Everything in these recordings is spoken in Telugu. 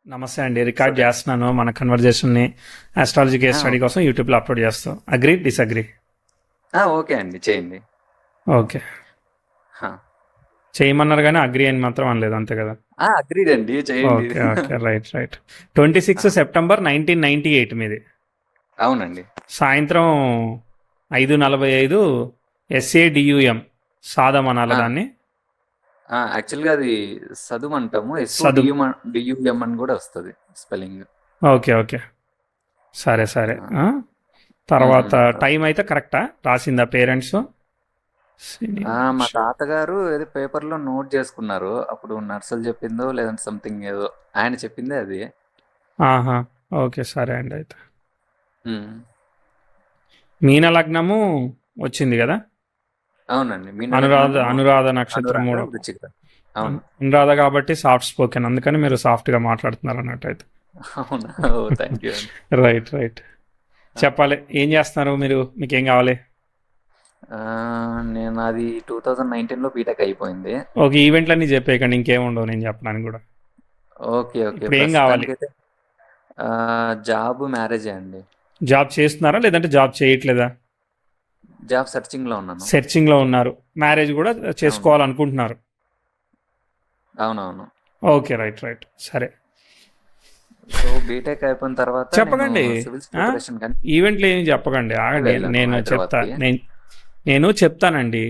నమస్తే అండి. రికార్డ్ సరే. చేస్తున్నాను మన కన్వర్జేషన్ని. Astrology case study okay. కోసం యూట్యూబ్లో అప్లోడ్ చేస్తాం. Agree disagree? ఓకే అండి, చేయండి. ఓకే, చేయమన్నారు కానీ అగ్రీ అని మాత్రం అనలేదు, అంతే కదా? అగ్రీడ్ అండి, చేయండి. Okay okay, right right. 26 September 1998 మీది. అవునండి. సాయంత్రం 5:45 SADUM సాదం అనాలి దాన్ని. యాక్చువల్గా అది చదువు అంటాము, సదు. డియుఎం అని కూడా వస్తుంది స్పెల్లింగ్. ఓకే ఓకే, సరే సరే. తర్వాత టైం అయితే కరెక్టా రాసిందా పేరెంట్స్? మా తాతగారు ఏదో పేపర్లో నోట్ చేసుకున్నారు, అప్పుడు నర్సలు చెప్పిందో లేదంటే సంథింగ్ ఏదో ఆయన చెప్పిందే అది. ఆహా, ఓకే సరే అండి. అయితే మీన లగ్నము వచ్చింది కదా? అవునండి. అనురాధ నక్షత్రం మూడు. అవును. అనురాధ కాబట్టి సాఫ్ట్ స్పోకెన్, అందుకని మీరు సాఫ్ట్గా మాట్లాడుతున్నారు అన్నట్టు అయితే. అవునా, థ్యాంక్ యూ. రైట్ రైట్, చెప్పాలి. ఏం చేస్తున్నారు మీరు? మీకేం కావాలి? నేను అది 2019లో బీటెక్ అయిపోయింది. ఓకే, ఈవెంట్లన్నీ చెప్పేయకండి, ఇంకేం ఉండవు నేను చెప్పడానికి కూడా. Okay okay. ఇప్పుడు ఏం కావాలి? జాబ్, మ్యారేజ్ అండి. జాబ్ చేస్తున్నారా లేదంటే జాబ్ చేయట్లేదా? జాబ్ సెర్చింగ్ లో ఉన్నాను. సెర్చింగ్ లో ఉన్నారు. మ్యారేజ్ కూడా చేసుకోవాలనుకుంటున్నారు. అవునవును. ఓకే రైట్ రైట్, సరే. సో బీటెక్ అయిపోయిన తర్వాత చెప్పకండి, ఈవెంట్లు ఏమి చెప్పకండి, ఆగండి. నేను చెప్తానండి.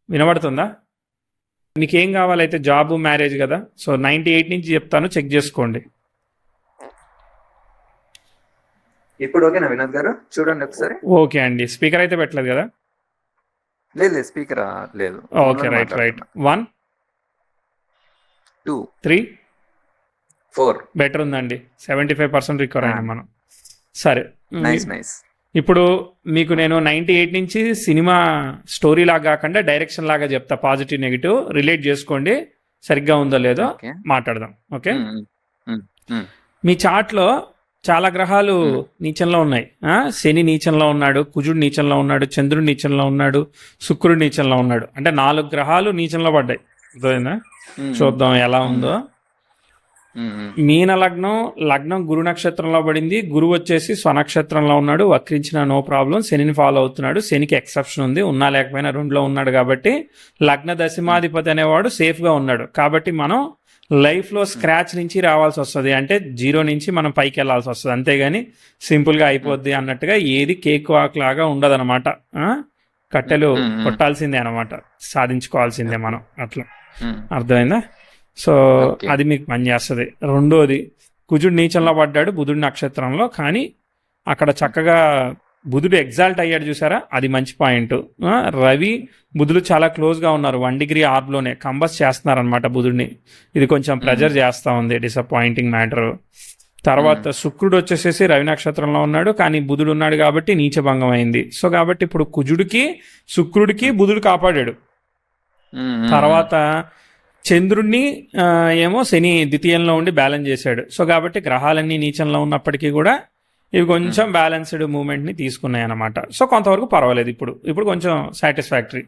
వినబడుతుందా? మీకేం కావాలైతే? జాబ్, మ్యారేజ్ కదా. సో 98 నుంచి చెప్తాను, చెక్ చేసుకోండి. ఇప్పుడు ఓకేనా వినోద్ గారు? చూడండి ఒకసారి. ఓకే అండి. స్పీకర్ అయితే పెట్టలేదు కదా? లేదు, స్పీకర్ లేదు. Okay right right. 1 2 3 4 బెటర్ ఉందండి. 75% రికవర్ అయినా మనం. సరే, నైస్. ఇప్పుడు మీకు నేను 98 నుంచి సినిమా స్టోరీ లాగా కాకుండా డైరెక్షన్ లాగా చెప్తా. పాజిటివ్ నెగిటివ్ రిలేట్ చేసుకోండి, సరిగ్గా ఉందో లేదో మాట్లాడదాం. ఓకే, మీ చార్ట్లో చాలా గ్రహాలు నీచంలో ఉన్నాయి. శని నీచంలో ఉన్నాడు, కుజుడు నీచంలో ఉన్నాడు, చంద్రుడు నీచంలో ఉన్నాడు, శుక్రుడు నీచంలో ఉన్నాడు. అంటే 4 గ్రహాలు నీచంలో పడ్డాయి. అర్థమైందా? చూద్దాం ఎలా ఉందో. మీన లగ్నం గురు నక్షత్రంలో పడింది. గురువు వచ్చేసి స్వనక్షత్రంలో ఉన్నాడు, వక్రించిన నో ప్రాబ్లం. శనిని ఫాలో అవుతున్నాడు. శనికి ఎక్సెప్షన్ ఉంది, ఉన్నా లేకపోయినా 2లో ఉన్నాడు కాబట్టి లగ్న దశమాధిపతి అనేవాడు సేఫ్గా ఉన్నాడు. కాబట్టి మనం లైఫ్లో స్క్రాచ్ నుంచి రావాల్సి వస్తుంది, అంటే 0 నుంచి మనం పైకి వెళ్ళాల్సి వస్తుంది. అంతేగాని సింపుల్గా అయిపోద్ది అన్నట్టుగా ఏది కేక్ వాక్ లాగా ఉండదన్నమాట. కట్టెలు కొట్టాల్సిందే అనమాట, సాధించుకోవాల్సిందే మనం, అట్లా. అర్థమైందా? సో అది మీకు పనిచేస్తుంది. రెండోది, కుజుడు నీచంలో పడ్డాడు బుధుడి నక్షత్రంలో, కానీ అక్కడ చక్కగా బుధుడు ఎగ్జాల్ట్ అయ్యాడు, చూసారా? అది మంచి పాయింట్. రవి బుధుడు చాలా క్లోజ్గా ఉన్నారు, 1 డిగ్రీ ఆర్లోనే కంబస్ చేస్తున్నారనమాట బుధుడిని. ఇది కొంచెం ప్రెజర్ చేస్తూ ఉంది, డిసప్పాయింటింగ్ మ్యాటర్. తర్వాత శుక్రుడు వచ్చేసేసి రవి నక్షత్రంలో ఉన్నాడు, కానీ బుధుడు ఉన్నాడు కాబట్టి నీచభంగం అయింది. సో కాబట్టి ఇప్పుడు కుజుడికి శుక్రుడికి బుధుడు కాపాడాడు. తర్వాత చంద్రుడిని ఏమో శని ద్వితీయంలో ఉండి బ్యాలెన్స్ చేశాడు. సో కాబట్టి గ్రహాలన్నీ నీచంలో ఉన్నప్పటికీ కూడా ఇవి కొంచెం బ్యాలెన్స్డ్ మూమెంట్ని తీసుకున్నాయి అన్నమాట. సో కొంతవరకు పర్వాలేదు, ఇప్పుడు కొంచెం సాటిస్ఫాక్టరీ.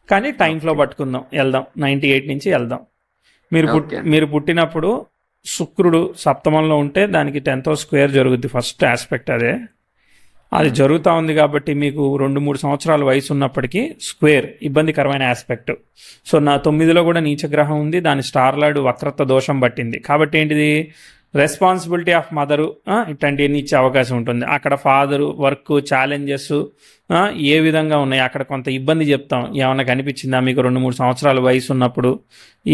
కానీ టైం ఫ్లో పట్టుకుందాం, వెళ్దాం. 98 నుంచి వెళ్దాం. మీరు పుట్టినప్పుడు శుక్రుడు సప్తమంలో ఉంటే దానికి 10th house స్క్వేర్ జరుగుద్ది. ఫస్ట్ ఆస్పెక్ట్ అదే. అది జరుగుతూ ఉంది కాబట్టి మీకు 2-3 సంవత్సరాల వయసు ఉన్నప్పటికీ స్క్వేర్ ఇబ్బందికరమైన ఆస్పెక్ట్. సో నా 9లో కూడా నీచగ్రహం ఉంది, దాని స్టార్ లార్డ్ వక్రత్వ దోషం పట్టింది. కాబట్టి ఏంటిది, రెస్పాన్సిబిలిటీ ఆఫ్ మదరు ఇట్లాంటివన్నీ ఇచ్చే అవకాశం ఉంటుంది. అక్కడ ఫాదరు, వర్క్, ఛాలెంజెస్ ఏ విధంగా ఉన్నాయి, అక్కడ కొంత ఇబ్బంది చెప్తాం. ఏమన్నా కనిపించిందా మీకు 2-3 సంవత్సరాల వయసు ఉన్నప్పుడు?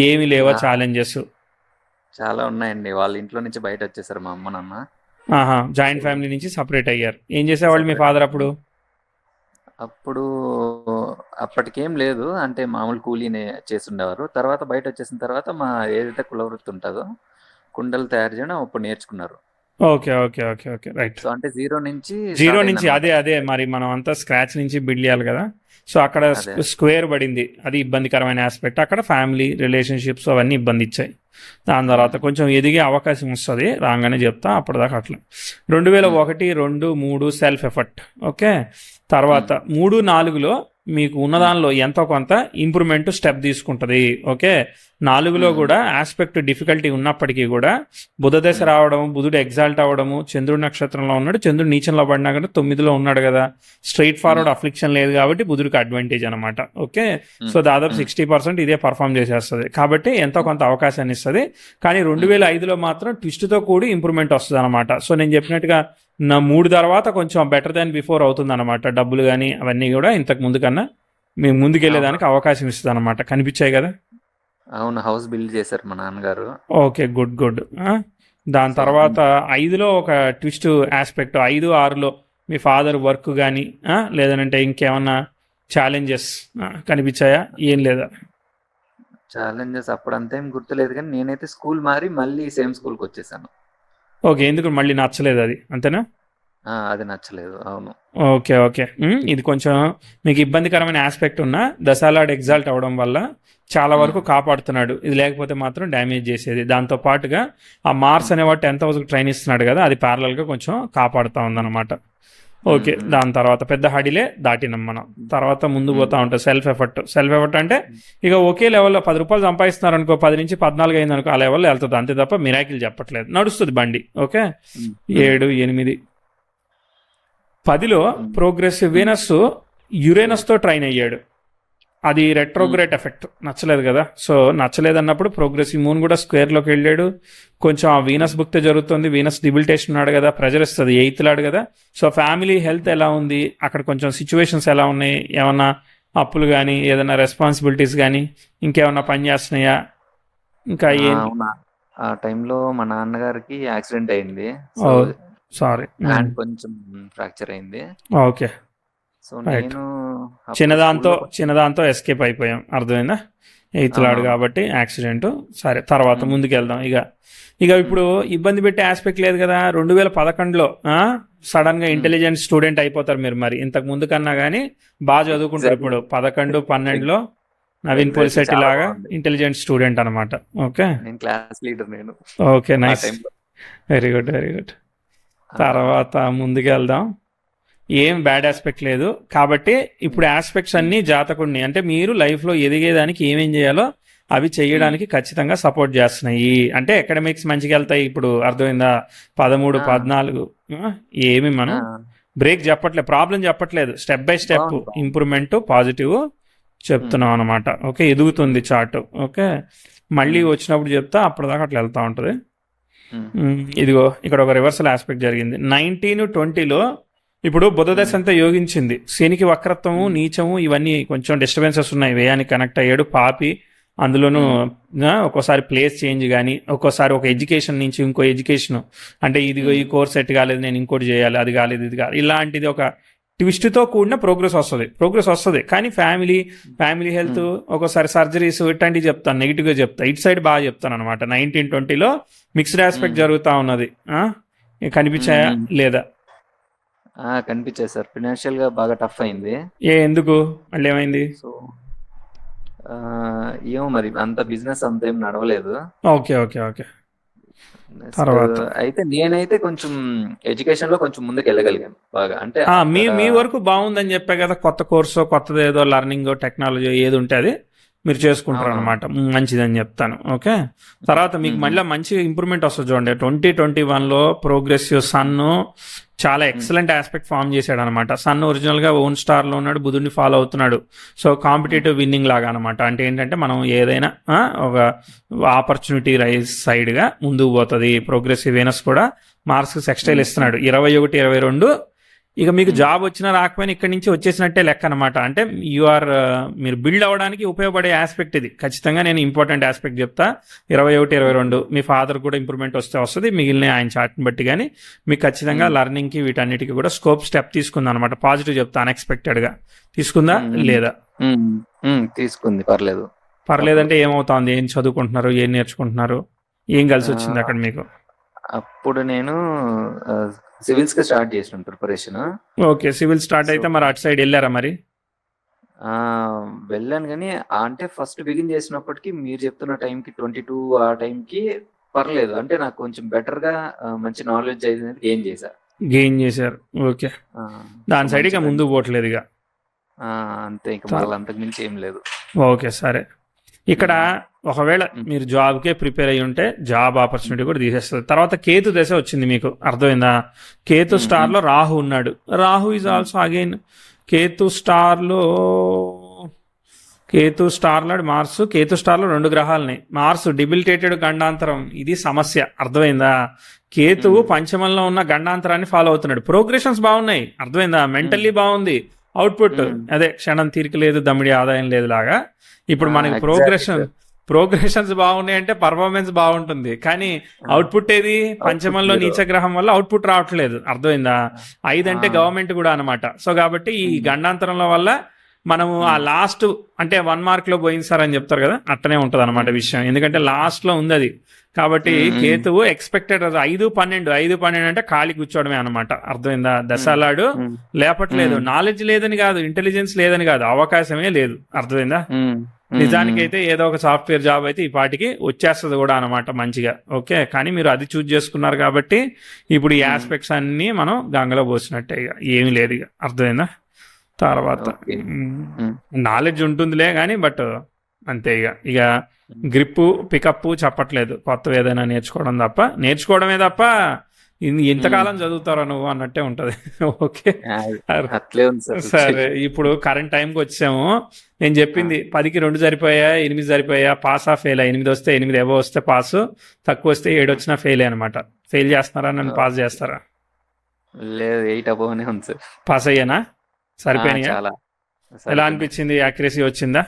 ఏమి లేవా ఛాలెంజెస్? చాలా ఉన్నాయండి. వాళ్ళ ఇంట్లో నుంచి బయట వచ్చేసారు మా అమ్మ నాన్న. జాయింట్ ఫ్యామిలీ నుంచి సపరేట్ అయ్యారు. ఏం చేసేవాళ్ళు మీ ఫాదర్ అప్పుడు? అప్పటికేం లేదు, అంటే మామూలు కూలీనే చేస్తుండేవారు. తర్వాత బయట వచ్చేసిన తర్వాత మా ఏదైతే కులవృత్తి ఉంటుందో కుండలు తయారు చేయడం అప్పుడు నేర్చుకున్నారు. Okay okay okay okay, right. So అంటే 0 నుంచి అదే మరి మనం అంతా స్క్రాచ్ నుంచి బిల్డ్ చేయాలి కదా. సో అక్కడ స్క్వేర్ పడింది, అది ఇబ్బందికరమైన ఆస్పెక్ట్. అక్కడ ఫ్యామిలీ రిలేషన్షిప్స్ అవన్నీ ఇబ్బంది ఇచ్చాయి. దాని తర్వాత కొంచెం ఎదిగే అవకాశం వస్తుంది, రాగానే చెప్తా. అప్పటిదాకా అట్లా 2001, 2, 3 సెల్ఫ్ ఎఫర్ట్. ఓకే, తర్వాత 3, 4లో మీకు ఉన్నదానిలో ఎంతో కొంత ఇంప్రూవ్మెంట్ స్టెప్ తీసుకుంటుంది. ఓకే, 4లో కూడా ఆస్పెక్ట్ డిఫికల్టీ ఉన్నప్పటికీ కూడా బుధ దశ రావడం, బుధుడు ఎగ్జాల్ట్ అవ్వడము, చంద్రుడి నక్షత్రంలో ఉన్నాడు, చంద్రుడు నీచంలో పడినా కానీ 9లో ఉన్నాడు కదా, స్ట్రైట్ ఫార్వర్డ్ అఫ్లిక్షన్ లేదు కాబట్టి బుధుడికి అడ్వాంటేజ్ అనమాట. ఓకే, సో దాదాపు 60% ఇదే పర్ఫామ్ చేసేస్తుంది కాబట్టి ఎంతో కొంత అవకాశాన్ని ఇస్తుంది. కానీ 2005లో మాత్రం ట్విస్ట్తో కూడి ఇంప్రూవ్మెంట్ వస్తుంది అనమాట. సో నేను చెప్పినట్టుగా నా 3 తర్వాత కొంచెం బెటర్ దాన్ బిఫోర్ అవుతుంది అనమాట. డబ్బులు కానీ అవన్నీ కూడా ఇంతకు ముందు కన్నా మేము ముందుకెళ్ళేదానికి అవకాశం ఇస్తుంది అనమాట. కనిపించాయి కదా. అవును, హౌస్ బిల్డ్ చేశారు మా నాన్నగారు. Okay, good good. దాని తర్వాత 5లో ఒక ట్విస్ట్ ఆస్పెక్ట్, 5, 6లో మీ ఫాదర్ వర్క్ కానీ లేదనంటే ఇంకేమన్నా ఛాలెంజెస్ కనిపించాయా? ఏం లేదా? ఛాలెంజెస్ అప్పుడు అంతేం గుర్తులేదు, కానీ నేనైతే స్కూల్ మారి మళ్ళీ సేమ్ స్కూల్కి వచ్చేసాను. ఓకే, ఎందుకు మళ్ళీ నచ్చలేదు అది, అంతేనా? అది నచ్చలేదు. అవును. Okay okay. ఇది కొంచెం మీకు ఇబ్బందికరమైన ఆస్పెక్ట్ ఉన్న దశాలాడ్ ఎగ్జాల్ట్ అవడం వల్ల చాలా వరకు కాపాడుతున్నాడు. ఇది లేకపోతే మాత్రం డ్యామేజ్ చేసేది. దాంతో పాటుగా ఆ మార్స్ అనేవాడు 10th హౌస్కి ట్రైన్ ఇస్తున్నాడు కదా, అది ప్యారలల్గా కొంచెం కాపాడుతూ ఉందన్నమాట. ఓకే, దాని తర్వాత పెద్ద హడిలే దాటినాం మనం. తర్వాత ముందు పోతా ఉంటుంది సెల్ఫ్ ఎఫర్ట్ అంటే ఇక ఒకే లెవెల్లో 10 రూపాయలు సంపాదిస్తున్నారు అనుకో, 10 నుంచి 14 అయింది అనుకో, ఆ లెవెల్లో వెళ్తుంది అంతే తప్ప మిరాకిల్ చెప్పట్లేదు, నడుస్తుంది బండి. ఓకే, 7, 8, 10లో ప్రోగ్రెసివ్ వీనస్ యురేనస్తో ట్రైన్ అయ్యాడు. అది రెట్రోగ్రేట్ ఎఫెక్ట్, నచ్చలేదు కదా. సో నచ్చలేదు అన్నప్పుడు ప్రోగ్రెసివ్ మూన్ కూడా స్క్వేర్లోకి వెళ్ళాడు. కొంచెం ఆ వీనస్ భుక్తి జరుగుతుంది, వీనస్ డిబిలిటేషన్ ఉన్నాడు కదా, ప్రెజర్ ఇస్తుంది, 8th లాడు కదా. సో ఫ్యామిలీ హెల్త్ ఎలా ఉంది, అక్కడ కొంచెం సిచ్యువేషన్స్ ఎలా ఉన్నాయి, ఏమన్నా అప్పులు కానీ ఏదైనా రెస్పాన్సిబిలిటీస్ కానీ ఇంకేమన్నా పని చేస్తున్నాయా, ఇంకా ఏం? ఆ టైంలో మా నాన్నగారికి యాక్సిడెంట్ అయింది. సారీ, హ్యాండ్ కొంచెం ఫ్రాక్చర్ అయింది. ఓకే, సో నేను చిన్నదాంతో ఎస్కేప్ అయిపోయాం, అర్థమైందా? 8th లాడు కాబట్టి యాక్సిడెంట్. సరే, తర్వాత ముందుకెళ్దాం. ఇక ఇప్పుడు ఇబ్బంది పెట్టే ఆస్పెక్ట్ లేదు కదా. 2011లో సడన్ గా ఇంటెలిజెంట్ స్టూడెంట్ అయిపోతారు మీరు. మరి ఇంతకు ముందు కన్నా కానీ బాగా చదువుకుంటారు. ఇప్పుడు 11, 12లో నవీన్ పోలిశెట్టి లాగా ఇంటెలిజెంట్ స్టూడెంట్ అనమాట. ఓకే, క్లాస్ లీడర్ నేను. Okay, nice, very good very good. తర్వాత ముందుకెళ్దాం. ఏం బ్యాడ్ ఆస్పెక్ట్ లేదు కాబట్టి ఇప్పుడు ఆస్పెక్ట్స్ అన్ని జాతకుడిని అంటే మీరు లైఫ్లో ఎదిగేదానికి ఏమేం చేయాలో అవి చేయడానికి ఖచ్చితంగా సపోర్ట్ చేస్తున్నాయి. అంటే అకాడమిక్స్ మంచిగా వెళ్తాయి. ఇప్పుడు అర్థమైందా? 13, 14 ఏమి మనం బ్రేక్ చెప్పట్లేదు, ప్రాబ్లం చెప్పట్లేదు, step by step improvement positive చెప్తున్నాం అనమాట. ఓకే, ఎదుగుతుంది చార్ట్. ఓకే, మళ్ళీ వచ్చినప్పుడు చెప్తా, అప్పటిదాకా అట్లా వెళ్తూ ఉంటుంది. ఇదిగో ఇక్కడ ఒక రివర్సల్ ఆస్పెక్ట్ జరిగింది 19, 20లో. ఇప్పుడు బుధ దశ అంతా యోగించింది, శనికి వక్రత్వము, నీచము, ఇవన్నీ కొంచెం డిస్టర్బెన్సెస్ ఉన్నాయి. వ్యయానికి కనెక్ట్ అయ్యాడు పాపి, అందులోనూ ఒక్కోసారి ప్లేస్ చేంజ్ కానీ, ఒక్కోసారి ఒక ఎడ్యుకేషన్ నుంచి ఇంకో ఎడ్యుకేషన్, అంటే ఇదిగో ఈ కోర్స్ సెట్ కాలేదు, నేను ఇంకోటి చేయాలి, అది కాలేదు, ఇది కాదు, ఇలాంటిది ఒక ట్విస్ట్తో కూడిన ప్రోగ్రెస్ వస్తుంది. కానీ ఫ్యామిలీ హెల్త్, ఒక్కోసారి సర్జరీస్, ఇట్లాంటివి చెప్తాను, నెగిటివ్గా చెప్తాను. ఇటు సైడ్ బాగా చెప్తాను అనమాట. 19, 20లో మిక్స్డ్ ఆస్పెక్ట్ జరుగుతూ ఉన్నది. కనిపించాయా లేదా? కనిపించాయి సార్. ఫినాన్షియల్ గా బాగా టఫ్ అయింది. ఎందుకు మళ్ళీ ఏమైంది? సో ఏమో మరి అంత బిజినెస్ అంత ఏం నడవలేదు. Okay okay okay. తర్వాత అయితే నేనైతే కొంచెం ఎడ్యుకేషన్ లో కొంచెం ముందుకు వెళ్ళగలిగాను బాగా. అంటే మీ వరకు బాగుందని చెప్పే కదా, కొత్త కోర్సు, కొత్తది ఏదో లర్నింగ్, టెక్నాలజీ ఏది ఉంటే అది మీరు చేసుకుంటారు అనమాట. మంచిదని చెప్తాను. ఓకే, తర్వాత మీకు మళ్ళీ మంచి ఇంప్రూవ్మెంట్ వస్తుంది. చూడండి 2021లో ప్రోగ్రెసివ్ సన్ చాలా ఎక్సలెంట్ ఆస్పెక్ట్ ఫామ్ చేశాడు అనమాట. సన్ ఒరిజినల్ గా ఓన్ స్టార్ లో ఉన్నాడు, బుధుడిని ఫాలో అవుతున్నాడు. సో కాంపిటేటివ్ విన్నింగ్ లాగా అనమాట. అంటే ఏంటంటే మనం ఏదైనా ఒక ఆపర్చునిటీ రైజ్ సైడ్ గా ముందుకు పోతుంది. ప్రోగ్రెసివ్ వీనస్ కూడా మార్క్స్ సెక్స్టైల్ ఇస్తున్నాడు 21, 22. ఇక మీకు జాబ్ వచ్చినా రాకపోయినా ఇక్కడి నుంచి వచ్చేసినట్టే లెక్క అనమాట. అంటే మీరు బిల్డ్ అవ్వడానికి ఉపయోగపడే ఆస్పెక్ట్ ఇది. ఖచ్చితంగా నేను ఇంపార్టెంట్ ఆస్పెక్ట్ చెప్తా. 21, 22 మీ ఫాదర్ కూడా ఇంప్రూవ్మెంట్ వస్తుంది. మిగిలిన ఆయన చార్ట్ని బట్టి కానీ మీకు ఖచ్చితంగా లర్నింగ్కి వీటన్నిటికీ కూడా స్టెప్ తీసుకుంది అనమాట. పాజిటివ్ చెప్తా, అన్ఎక్స్పెక్టెడ్గా తీసుకుందా లేదా? తీసుకుంది. పర్లేదంటే ఏమవుతుంది? ఏం చదువుకుంటున్నారు, ఏం నేర్చుకుంటున్నారు, ఏం కలిసి వచ్చింది అక్కడ మీకు? అప్పుడు నేను సివిల్స్ కి స్టార్ట్ చేసిన ప్రిపరేషన్. ఓకే, సివిల్ స్టార్ట్ అయితే మరి అటు సైడ్ వెళ్ళారా? మరి వెళ్ళాను కానీ అంటే ఫస్ట్ బిగిన్ చేసినప్పటికీ మీరు చెప్తున్న టైంకి 22 ఆ టైంకి పర్లేదు. అంటే నాకు కొంచెం బెటర్ గా మంచి నాలెడ్జ్ అయితే గెయిన్ చేశారు. ఓకే, దాని సైడ్ ఇక ముందు పోవట్లేదు. ఇక అంతే, ఇంకా మళ్ళీ అంతకు మించి ఏం లేదు. ఓకే, సరే. ఇక్కడ ఒకవేళ మీరు జాబ్కే ప్రిపేర్ అయ్యి ఉంటే జాబ్ ఆపర్చునిటీ కూడా తీసేస్తుంది. తర్వాత కేతు దశ వచ్చింది మీకు, అర్థమైందా? కేతు స్టార్లో రాహు ఉన్నాడు. Rahu is also again Ketu స్టార్లో మార్సు. కేతు స్టార్లో 2 గ్రహాలని, మార్సు డిబిలిటేటెడ్ గండాంతరం, ఇది సమస్య, అర్థమైందా? కేతువు పంచమంలో ఉన్న గండాంతరాన్ని ఫాలో అవుతున్నాడు. ప్రోగ్రెషన్స్ బాగున్నాయి, అర్థమైందా? మెంటల్లీ బాగుంది, అవుట్పుట్ అదే క్షణం తీరిక లేదు, దమ్మిడి ఆదాయం లేదు లాగా. ఇప్పుడు మనకి ప్రోగ్రెషన్స్ బాగున్నాయి అంటే పర్ఫార్మెన్స్ బాగుంటుంది, కానీ అవుట్పుట్ ఏది? పంచమంలో నీచగ్రహం వల్ల అవుట్పుట్ రావట్లేదు, అర్థమైందా? 5 అంటే గవర్నమెంట్ కూడా అనమాట. సో కాబట్టి ఈ గండాంతరంలో వల్ల మనము ఆ లాస్ట్ అంటే 1 మార్క్ లో పోయింది సార్ అని చెప్తారు కదా, అట్టనే ఉంటది అనమాట విషయం. ఎందుకంటే లాస్ట్ లో ఉంది అది. కాబట్టి కేతువు ఎక్స్పెక్టెడ్ 5-12 అంటే ఖాళీ కూర్చోవడమే అనమాట, అర్థమైందా? దశాలాడు లేపట్లేదు. నాలెడ్జ్ లేదని కాదు, ఇంటెలిజెన్స్ లేదని కాదు, అవకాశమే లేదు, అర్థమైందా? నిజానికైతే ఏదో ఒక సాఫ్ట్వేర్ జాబ్ అయితే ఈ పాటికి వచ్చేస్తుంది కూడా అనమాట మంచిగా. ఓకే, కానీ మీరు అది చూజ్ చేసుకున్నారు కాబట్టి ఇప్పుడు ఈ ఆస్పెక్ట్స్ అన్ని మనం గంగలో పోసినట్టే, ఇక ఏమి లేదు, ఇక అర్థమైందా? తర్వాత నాలెడ్జ్ ఉంటుందిలే కానీ, బట్ అంతే. ఇక గ్రిప్ పికప్ చెప్పట్లేదు, కొత్తవి ఏదైనా నేర్చుకోవడమే తప్ప ఎంతకాలం చదువుతారా నువ్వు అన్నట్టే ఉంటది. ఓకే, సరే. ఇప్పుడు కరెంట్ టైంకి వచ్చాము. నేను చెప్పింది 10కి 2 సరిపోయా, 8 సరిపోయా, పాస్ ఫెయిల్. 8 వస్తే 8 ఏవో వస్తే పాస్, తక్కువ వస్తే 7 వచ్చినా ఫెయిల్ అనమాట. ఫెయిల్ చేస్తున్నారా, నన్ను పాస్ చేస్తారా? లేదు, 8 అబోనే ఉంది సార్. పాస్ అయ్యానా? సరిపోయినాయా? ఎలా అనిపించింది? యాక్యురసీ వచ్చిందా?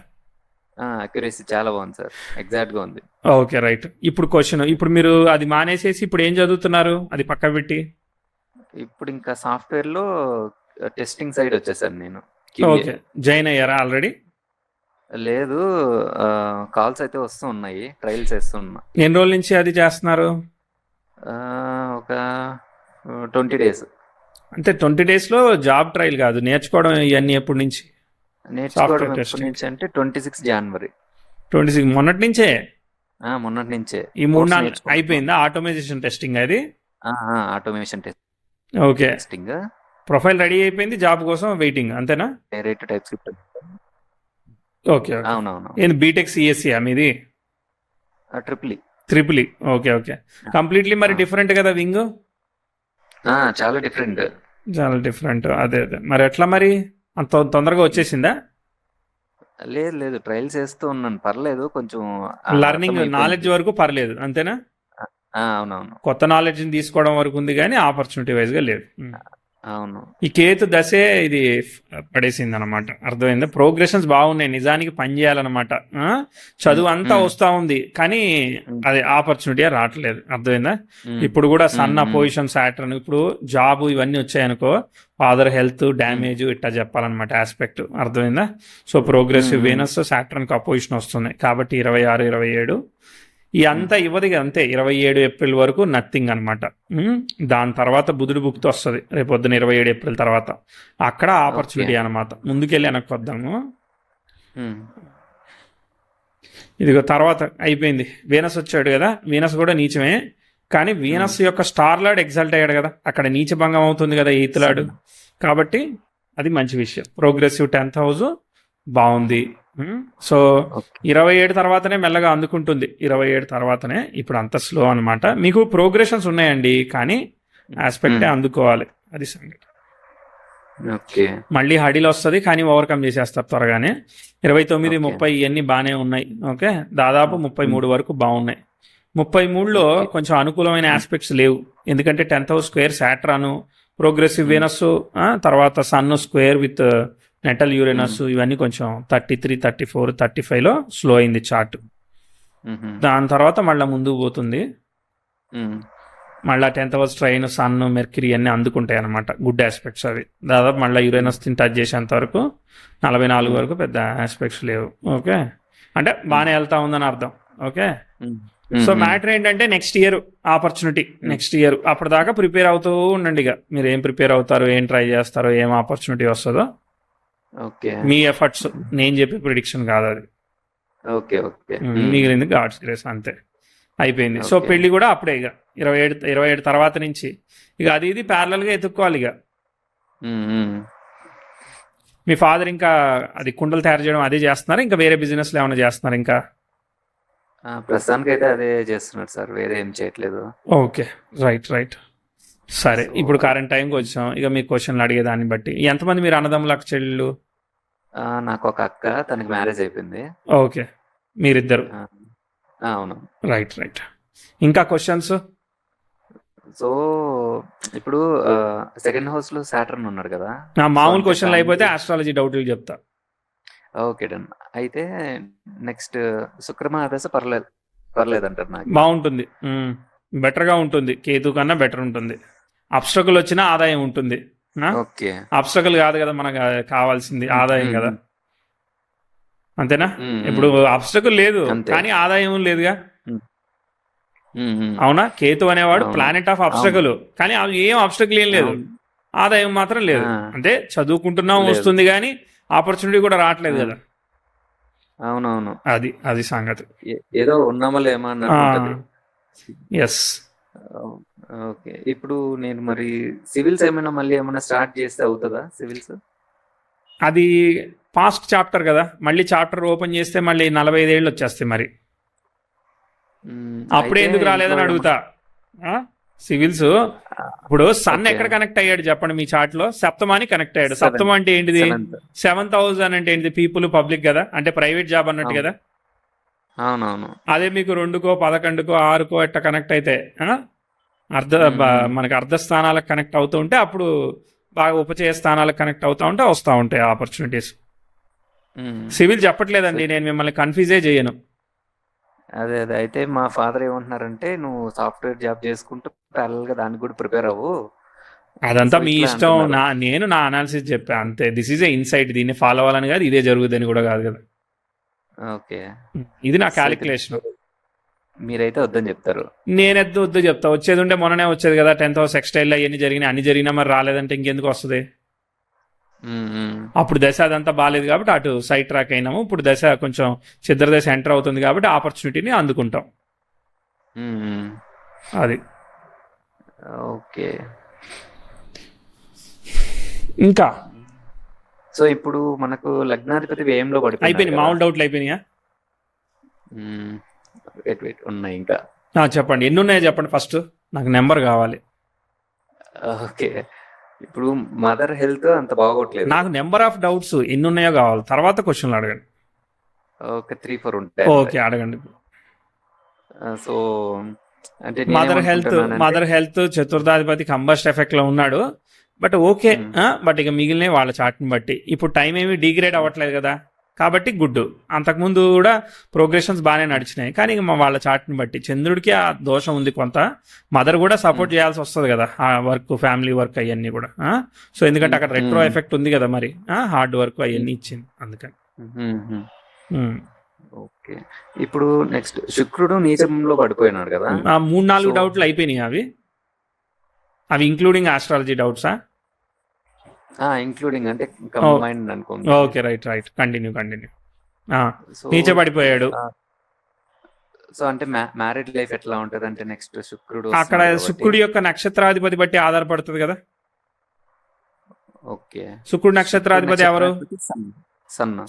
అక్యురసీ చాలా బాగుంది సార్, ఎగ్జాక్ట్ గా ఉంది. Okay, right. ఇప్పుడు క్వశ్చన్, ఇప్పుడు మీరు అది మానేసేసి ఇప్పుడు ఏం చదువుతున్నారు? అది పక్క పెట్టి ఇప్పుడు ఇంకా సాఫ్ట్వేర్ లో టెస్టింగ్ సైడ్ వచ్చేసాను నేను. ఓకే, జాయిన్ అయ్యారా ఆల్రెడీ? లేదు, కాల్స్ అయితే వస్తూ ఉన్నాయి, ట్రయల్స్ వేస్తున్నా. ఎన్ని రోజుల నుంచి అది చేస్తున్నారు? ఒక 20 days. అంటే 20 days లో జాబ్ ట్రయల్ కాదు, నేర్చుకోవడం ఇవన్నీ ఎప్పటి నుంచి? నేర్చుకోవడం ఎప్పటి నుంచి అంటే 26 January. 26 మొన్నటి నుంచే? మొన్నటి నుంచే. ఈ 3-4 అయిపోయిందా ఆటోమేషన్ టెస్టింగ్? అది automation okay, testing. Profile ready అయిపోయింది, జాబ్ కోసం వెయిటింగ్, అంతేనా? Direct type script. ఓకే, అవునవును. ఏంది బీటెక్ సిఎస్సి మీది? Triple E. ఓకే, కంప్లీట్లీ మరి డిఫరెంట్ కదా వింగ్? చాలా డిఫరెంట్. అదే మరి ఎట్లా మరి అంత తొందరగా వచ్చేసిందా? లేదు, ట్రయల్స్ వేస్తూ ఉన్నాను, పర్లేదు, కొంచెం లర్నింగ్ నాలెడ్జ్ వరకు పర్లేదు, అంతేనా? అవునవును. కొత్త నాలెడ్జ్ తీసుకోవడం వరకు ఉంది కానీ ఆపర్చునిటీ వైజ్ గా లేదు. అవును, ఈ కేతు దశే ఇది పడేసింది అనమాట, అర్థమైందా? ప్రోగ్రెషన్స్ బాగున్నాయి, నిజానికి పని చేయాలన్నమాట. చదువు అంతా వస్తా ఉంది కానీ అది ఆపర్చునిటీ రావట్లేదు, అర్థమైందా? ఇప్పుడు కూడా సన్న పొజిషన్ సాటర్న్, ఇప్పుడు జాబ్ ఇవన్నీ వచ్చాయనుకో, ఫాదర్ హెల్త్ డ్యామేజ్ ఇట్లా చెప్పాలన్నమాట ఆస్పెక్ట్, అర్థమైందా? సో ప్రోగ్రెసివ్ వీనస్ సాటర్న్ కి అపోజిషన్ వస్తుంది కాబట్టి 26, 27 ఈ అంతా ఇవ్వదు, అంతే. 27 ఏప్రిల్ వరకు నథింగ్ అనమాట. దాని తర్వాత బుధుడు బుక్తో వస్తుంది రేపొద్దున 27 ఏప్రిల్ తర్వాత, అక్కడ ఆపర్చునిటీ అనమాట. ముందుకెళ్ళి వెనక్కి వద్దాము. ఇదిగో తర్వాత అయిపోయింది, వీనస్ వచ్చాడు కదా, వీనస్ కూడా నీచమే, కానీ వీనస్ యొక్క స్టార్ లార్డ్ ఎగ్జాల్ట్ అయ్యాడు కదా, అక్కడ నీచ భంగం అవుతుంది కదా 8th లార్డ్, కాబట్టి అది మంచి విషయం. ప్రోగ్రెసివ్ 10th హౌస్ బాగుంది. సో 27 తర్వాతనే మెల్లగా అందుకుంటుంది, 27 తర్వాతనే. ఇప్పుడు అంత స్లో అనమాట. మీకు ప్రోగ్రెషన్స్ ఉన్నాయండి కానీ ఆస్పెక్టే అందుకోవాలి, అది సంగతి. మళ్ళీ హడిల్ వస్తుంది కానీ ఓవర్కమ్ చేసేస్తారు త్వరగానే. 29, 30 ఇవన్నీ బాగానే ఉన్నాయి. ఓకే, దాదాపు 33 వరకు బాగున్నాయి. 33లో కొంచెం అనుకూలమైన ఆస్పెక్ట్స్ లేవు, ఎందుకంటే 10th house square Saturn, progressive Venus, తర్వాత sun square with natal Uranus, ఇవన్నీ కొంచెం 33, 34, 35లో స్లో అయింది చార్ట్. దాని తర్వాత మళ్ళీ ముందుకు పోతుంది. మళ్ళీ 10th house train, sun, mercury అన్నీ అందుకుంటాయి అనమాట, గుడ్ ఆస్పెక్ట్స్ అవి. దాదాపు మళ్ళీ యూరేనస్ టచ్ చేసేంత వరకు 44 వరకు పెద్ద ఆస్పెక్ట్స్ లేవు. ఓకే, అంటే బాగానే వెళ్తా ఉందని అర్థం. ఓకే, సో మ్యాటర్ ఏంటంటే next year opportunity, next year అప్పటిదాకా ప్రిపేర్ అవుతూ ఉండండి. ఇక మీరు ఏం ప్రిపేర్ అవుతారో, ఏం ట్రై చేస్తారో, ఏం ఆపర్చునిటీ వస్తుందో మీ ఎఫర్ట్స్, నేను చెప్పే ప్రిడిక్షన్ కాదు అది. మిగిలింది గాడ్స్ గ్రేస్, అంతే, అయిపోయింది. సో పెళ్లి కూడా అప్పుడే, ఇక 27 తర్వాత నుంచి ఇక అది ఇది ప్యారలల్ గా ఎత్తుక్కోవాలి. ఇక మీ ఫాదర్ ఇంకా అది కుండలు తయారు చేయడం అదే చేస్తున్నారు, ఇంకా వేరే బిజినెస్లు ఏమైనా చేస్తున్నారు ఇంకా? ప్రస్తుతానికి అయితే అదే చేస్తున్నారు సార్, వేరే ఏం చేయట్లేదు. Okay, right right. సరే, సో ఇప్పుడు కరెంట్ టైంకి వచ్చాం. ఇక మీ క్వశ్చన్లు అడిగే దాన్ని బట్టి ఎంతమంది మీరు అన్నదమ్ములు అక్క చెల్లెళ్ళు? నాకు ఒక అక్క, తనకి మ్యారేజ్ అయిపోయింది. ఓకే, మీరిద్దరు. ఆ, అవును. Right right. ఇంకా క్వశ్చన్స్? సో ఇప్పుడు సెకండ్ హౌస్ లో సాటర్న్ ఉన్నాడు కదా, మామూలు అంటే క్వశ్చన్లు అయిపోతే ఫ్యామిలీ. ఆస్ట్రాలజీ డౌట్లు చెప్తా. Okay done. అయితే నెక్స్ట్ శుక్రమహాదశ పర్లేదంటారు నాకు. బాగుంటుంది, బెటర్గా ఉంటుంది, కేతు కన్నా బెటర్ ఉంటుంది. అబ్స్ట్రకుల్ వచ్చినా ఆదాయం ఉంటుంది. ఓకే. అబ్స్ట్రకుల్ కాదు కదా మనకు కావాల్సింది, ఆదాయం కదా, అంతేనా? ఉమ్, ఇప్పుడు ఉమ్, అబ్స్ట్రకుల్ లేదు అంతే. కానీ ఆదాయం లేదుగా, ఉమ్, ఉమ్, ఉమ్, అవునా? కేతు అనేవాడు అవును ప్లానెట్ ఆఫ్ అవును అబ్స్ట్రకుల్, కానీ ఏం అబ్స్ట్రకుల్ ఏం లేదు, అవును. ఆదాయం మాత్రం లేదు. ఆ, అంటే చదువుకుంటున్నాం లేదు. వస్తుంది కానీ ఆపర్చునిటీ కూడా రావట్లేదు ఆ, కదా. అవునవును. అది అది సంగతి. ఏదో ఉన్నామో లేమో అన్నట్టు ఉంటది. ఎస్. ఓకే. ఇప్పుడు నేను మరి సివిల్స్ ఏమైనా మళ్ళీ ఏమైనా స్టార్ట్ చేస్తే అవుతుందా సివిల్స్? అది పాస్ట్ చాప్టర్ కదా, మళ్ళీ చాప్టర్ ఓపెన్ చేస్తే మళ్ళీ 45 ఏళ్ళు వచ్చేస్తాయి మరి. అప్పుడే అయితే ఎందుకు ఇంట్లో రాలేదని ఏమన్నా అడుగుతా. సివిల్స్ ఇప్పుడు సన్ ఓకే. ఎక్కడ కనెక్ట్ అయ్యాడు చెప్పండి మీ చార్ట్ లో? సప్తమాని కనెక్ట్ అయ్యాడు. సప్తమం అంటే ఏంటిది? 7th 7,000 అంటే ఏంటిది? పీపుల్, పబ్లిక్ కదా, అంటే ప్రైవేట్ జాబ్ అన్నట్టు అవును కదా. అవునవును. అదే మీకు 2కో 11కో 6కో ఎట్లా కనెక్ట్ అయితే మనకి అర్ధ స్థానాలకు కనెక్ట్ అవుతూ ఉంటే అప్పుడు బాగా ఉపచయ స్థానాలకు కనెక్ట్ అవుతూ ఉంటే వస్తూ ఉంటాయి ఆపర్చునిటీస్. సివిల్ చెప్పట్లేదండి, నేను మిమ్మల్ని కన్ఫ్యూజే చేయను. అదే అదే. అయితే మా ఫాదర్ ఏమంటున్నారంటే, నువ్వు సాఫ్ట్వేర్ జాబ్ చేసుకుంటూ ప్యారల్ గా దానికి కూడా ప్రిపేర్ అవ్వు. అదంతా సో మీ ఇట్లా ఇష్టం. అంటున్నారు. నేను నా అనాలిసిస్ చెప్పా అంతే. దిస్ ఈజ్ ఏ ఇన్సైట్, దీన్ని ఫాలో అవ్వాలని కాదు, ఇదే జరుగుదని కూడా కాదు కదా. ఓకే. ఇది నా సో అయితే క్యాలిక్యులేషన్. మీరైతే వద్దని చెప్తారు. నేనెద్దు వద్దు చెప్తా. వచ్చేది ఉంటే మొన్ననే వచ్చేది కదా, 10th హౌస్ ఎక్స్టైల్ అవన్నీ జరిగినాయి, అన్ని జరిగినా మరి రాలేదంటే ఇంకెందుకు వస్తుంది? అప్పుడు దశ అదంతా బాగాలేదు కాబట్టి అటు సైడ్ ట్రాక్ అయినాము. ఇప్పుడు దశ కొంచెం చిద్ర దశ ఎంటర్ అవుతుంది కాబట్టి ఆపర్చునిటీని అందుకుంటాం. అది ఓకే. ఇంకా సో ఇప్పుడు మనకు లగ్నాధిపతి వ్యయంలో పడిపోయినాడు అయిపోయినాయి, కదా. మామూలు డౌట్లు అయిపోయినాయా? వెయిట్ ఉన్నాయి ఇంకా. చెప్పండి, ఎన్ని ఉన్నాయో చెప్పండి ఫస్ట్, నాకు నెంబర్ కావాలి. ఓకే. ఇప్పుడు మదర్ హెల్త్ అంత బాగోట్లేదు. నాకు నెంబర్ ఆఫ్ డౌట్స్ ఎన్ని ఉన్నాయో కావాలి, తర్వాత క్వశ్చన్లు అడగండి. ఓకే, 3-4 ఉంటాయి. ఓకే, అడగండి. సో అంటే మదర్ హెల్త్ చతుర్థాధిపతి కంబస్ట్ ఎఫెక్ట్ లో ఉన్నాడు. బట్ ఓకే, బట్ ఇక మిగిలిన వాళ్ళ చాట్ని బట్టి ఇప్పుడు టైం ఏమి డిగ్రేడ్ అవ్వట్లేదు కదా, కాబట్టి గుడ్. అంతకుముందు కూడా ప్రోగ్రెషన్స్ బాగానే నడిచినాయి, కానీ ఇక వాళ్ళ చాట్ని బట్టి చంద్రుడికి ఆ దోషం ఉంది కొంత. మదర్ కూడా సపోర్ట్ చేయాల్సి వస్తుంది కదా, ఆ వర్క్, ఫ్యామిలీ వర్క్ అవన్నీ కూడా. సో ఎందుకంటే అక్కడ రెట్రో ఎఫెక్ట్ ఉంది కదా, మరి హార్డ్ వర్క్ అవన్నీ ఇచ్చింది అందుకని. ఓకే. ఇప్పుడు నెక్స్ట్ శుక్రుడు నీచంలో పడిపోయినాడు కదా. 3-4 డౌట్లు అయిపోయినాయి. అవి ఇంక్లూడింగ్ ఆస్ట్రాలజీ డౌట్సా? ఇంక్లూడింగ్ అంటే కంబైన్డ్ అనుకోండి. Okay, right continue. నీచే పడిపోయాడు. సో అంటే మ్యారీడ్ లైఫ్ ఎట్లా ఉంటది అంటే నెక్స్ట్ శుక్రుడు అక్కడ శుక్రుడి యొక్క నక్షత్రాధిపతి బట్టి ఆధారపడుతుంది కదా. ఓకే. శుక్రుడు నక్షత్రాధిపతి ఎవరు?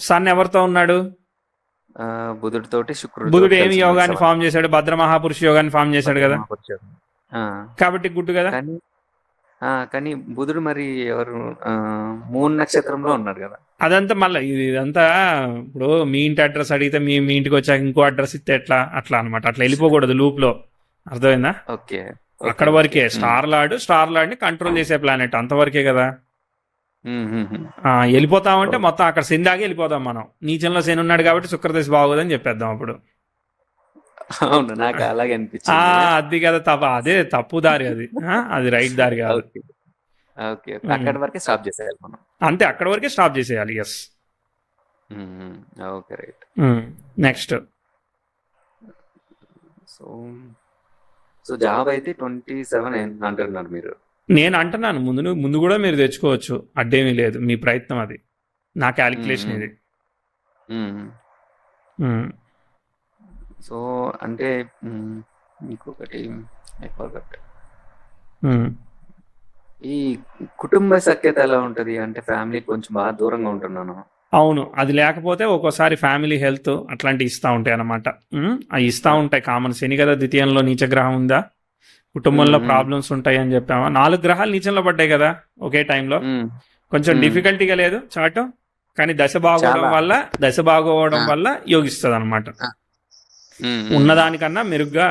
సన్ ఎవరితో ఉన్నాడు? బుధుడితోటి. శుక్రుడు బుధుడు ఏమి యోగాన్ని ఫామ్ చేశాడు? భద్ర మహాపురుష యోగాన్ని ఫామ్ చేశాడు కదా, కాబట్టి గుడ్ కదా. కానీ బుధుడు మరి ఎవరు మూన్ నక్షత్రంలో ఉన్నాడు కదా. అదంతా మళ్ళీ ఇదంతా ఇప్పుడు మీ ఇంటి అడ్రస్ అడిగితే మీ ఇంటికి వచ్చాక ఇంకో అడ్రస్ ఇస్తే ఎట్లా, అట్లా అనమాట. అట్లా వెళ్ళిపోకూడదు లూప్ లో, అర్థమైందా? ఓకే. అక్కడ వరకే. స్టార్ లార్డ్ ని కంట్రోల్ చేసే ప్లానెట్ అంతవరకే కదా. వెళ్ళిపోతామంటే మొత్తం అక్కడ శనిదాగే వెళ్ళిపోతాం మనం. నీచంలో శని ఉన్నాడు కాబట్టి శుక్రదశ బాగోదని చెప్పేద్దాం అప్పుడు. అవును, నాకు అలాగే అనిపించింది. అది కదా అదే తప్పు దారి, అది రైట్ దారి కాదు. ఓకే, అక్కడ వరకే స్టాప్ చేసేయాలి మనం. అంతే, అక్కడ వరకే స్టాప్ చేసేయాలి. Yes. Okay, right. Next. So job అయితే 27 అంటున్నారు మీరు. నేను అంటున్నాను, ముందు కూడా మీరు తెచ్చుకోవచ్చు, అడ్డేమీ లేదు. మీ ప్రయత్నం అది, నా క్యాలిక్యులేషన్ ఇది. సో అంటే ఇంకొకటి ఈ కుటుంబ సఖ్యత ఎలా ఉంటది? అంటే ఫ్యామిలీ కొంచెం బాగా దూరంగా ఉంటున్నాను. అవును. అది లేకపోతే ఒక్కోసారి ఫ్యామిలీ హెల్త్ అట్లాంటివి ఇస్తా ఉంటాయి అన్నమాట. అవి ఇస్తా ఆ! ఉంటాయి కామన్. శని కదా ద్వితీయంలో నీచగ్రహం ఉందా? హ్మ్. కుటుంబంలో హ్మ్. ప్రాబ్లమ్స్ ఉంటాయి అని చెప్పామా? 4 గ్రహాలు నీచంలో పడ్డాయి కదా! ఒకే టైంలో. హ్మ్. కొంచెం హ్మ్. డిఫికల్టీగా లేదు చార్ట్. కానీ చాలా. దశ బాగోవడం ఆ! వల్ల యోగిస్తదనమాట. ఆ! హ్మ్. హ్మ్. ఉన్నదానికన్నా మెరుగ్గా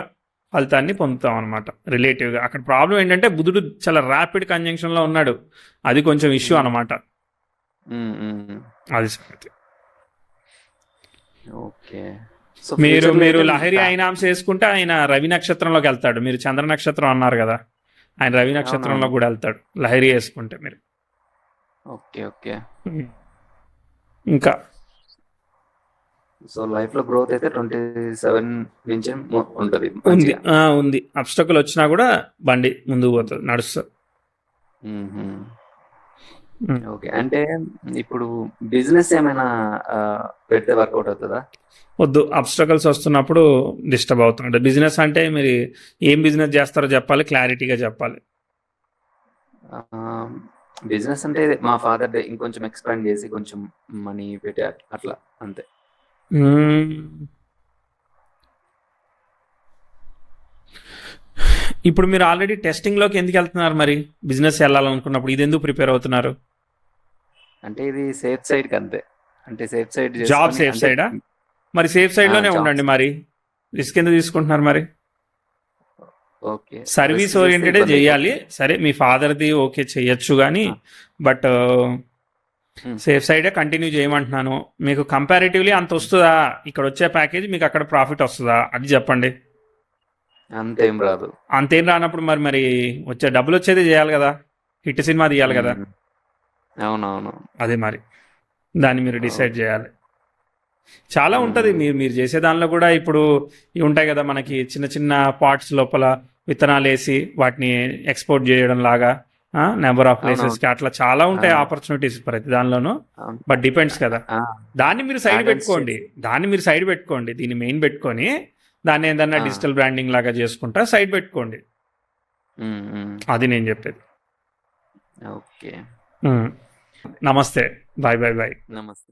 ఫలితాన్ని పొందుతాం అనమాట రిలేటివ్‌గా. అక్కడ ప్రాబ్లమ్ ఏంటంటే బుధుడు చాలా ర్యాపిడ్ కంజంక్షన్‌లో ఉన్నాడు. అది కొంచెం ఇష్యూ హ్మ్. అనమాట. హ్మ్. హ్మ్. అది సంగతి. ఓకే. సో, మీరు ఫ్యూచర్‌లో మీరు అయితే లహరి ఐనామ్స్ వేసుకుంటే ఆయన రవి నక్షత్రంలోకి వెళ్తాడు. మీరు చంద్ర నక్షత్రం అన్నారు కదా! ఆయన రవి నక్షత్రంలో అవునవును. కూడా వెళ్తాడు. లహరి వేసుకుంటే మీరు. ఓకే. ఓకే. ఉమ్. ఇంకా సో, లైఫ్‌లో గ్రోత్ అయితే 27 నుంచే ఉంటది ఉంది. మంచిగా. ఉంది. అబ్స్టకల్ వచ్చినా కూడా బండి ముందుకు పోతుంది. నడుస్తుంది. హుహు. ఓకే. అంటే ఇప్పుడు బిజినెస్ ఏమైనా పెడితే వర్కౌట్ అవుతదా? వద్దు. అబ్స్టకల్స్ వస్తున్నప్పుడు డిస్టర్బ్ అవుతుంటాయి. బిజినెస్ అంటే మీరు ఏం బిజినెస్ చేస్తారో చెప్పాలి. క్లారిటీగా చెప్పాలి. ఆహ్, బిజినెస్ అంటే ఇదే మా ఫాదర్‌దే ఇంకొంచెం ఎక్స్‌పాండ్ చేసి కొంచెం మనీ పెట్టి అట్లా అంతే. మ్మ్. ఇప్పుడు మీరు ఆల్రెడీ టెస్టింగ్లోకి ఎందుకు వెళ్తున్నారు మరి? బిజినెస్ వెళ్ళాలనుకున్నప్పుడు ఇది ఎందుకు ప్రిపేర్ అవుతున్నారు? అంటే ఇది సేఫ్ సైడ్‌కి అంతే. అంటే సేఫ్ సైడ్ జాబ్ చేసుకొని సేఫ్ అంటే సైడా? మరి సేఫ్ సైడ్లోనే ఉండండి జాబ్స్ మరి. రిస్క్ ఎందుకు తీసుకుంటున్నారు మరి? ఓకే. సర్వీస్ రిస్క్ చేస్తే ఓరియంటెడే ఇబ్బంది చేయాలి. అయిపోతది. సరే మీ ఫాదర్ది ఓకే చేయొచ్చు కానీ ఆ! బట్ హ్మ్. సేఫ్ సైడే కంటిన్యూ చేయమంటున్నాను. మీకు కంపారిటివ్లీ అంత వస్తుందా? ఇక్కడ వచ్చే ప్యాకేజ్ మీకు అక్కడ ప్రాఫిట్ వస్తుందా? అది చెప్పండి. అంతేం రాదు. అంతేం రానప్పుడు మరి వచ్చే డబ్బులు వచ్చేది చేయాలి కదా! హిట్ సినిమా తీయాలి కదా! హ్మ్. అవునవును. అదే మరి. దాన్ని మీరు డిసైడ్ ఓకే. చేయాలి. చాలా ఉంటుంది. హ్మ్. మీరు చేసే దానిలో కూడా ఇప్పుడు ఇవి ఉంటాయి కదా మనకి చిన్న చిన్న పార్ట్స్ లోపల విత్తనాలు వేసి వాటిని ఎక్స్పోర్ట్ చేయడం లాగా నెంబర్ ఆఫ్ అవునవును. ప్లేసెస్కి అట్లా చాలా ఆ! ఉంటాయి ఆపర్చునిటీస్ ప్రతి దానిలోనూ. అవును. బట్ డిపెండ్స్ కదా. ఆ! దాన్ని మీరు సైడ్ ఆర్గన్స్ పెట్టుకోండి. చేసి దీన్ని మెయిన్ పెట్టుకొని దాన్ని ఏదన్నా ఆ! డిజిటల్ బ్రాండింగ్ లాగా చేసుకుంటా సైడ్ పెట్టుకోండి. హ్మ్. హ్మ్. అది నేను చెప్పేది. ఓకే. ఉమ్. నమస్తే. Bye bye bye. నమస్తే.